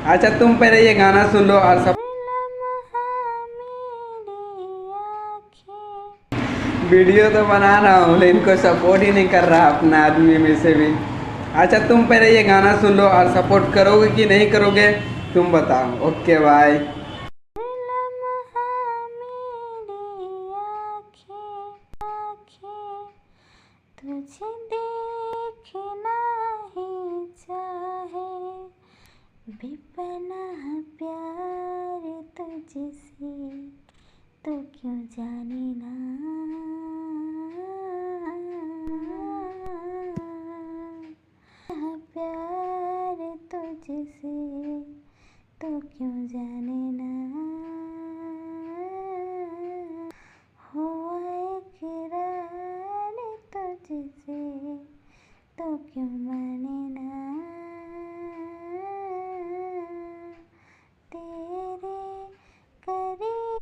अच्छा तुम पहले ये गाना सुन लो और सब लम्हा मेरी आँखें। वीडियो तो बना रहा हूँ लेकिन इनको सपोर्ट ही नहीं कर रहा अपना आदमी में से भी। अच्छा तुम पहले ये गाना सुन लो और सपोर्ट करोगे कि नहीं करोगे तुम बताओ। Okay bye. लम्हा मेरी आँखें तुझे देखना ही चाहे, बेपनाह प्यार तुझसे तो क्यों जाने ना। प्यार तुझसे तो क्यों जाने ना।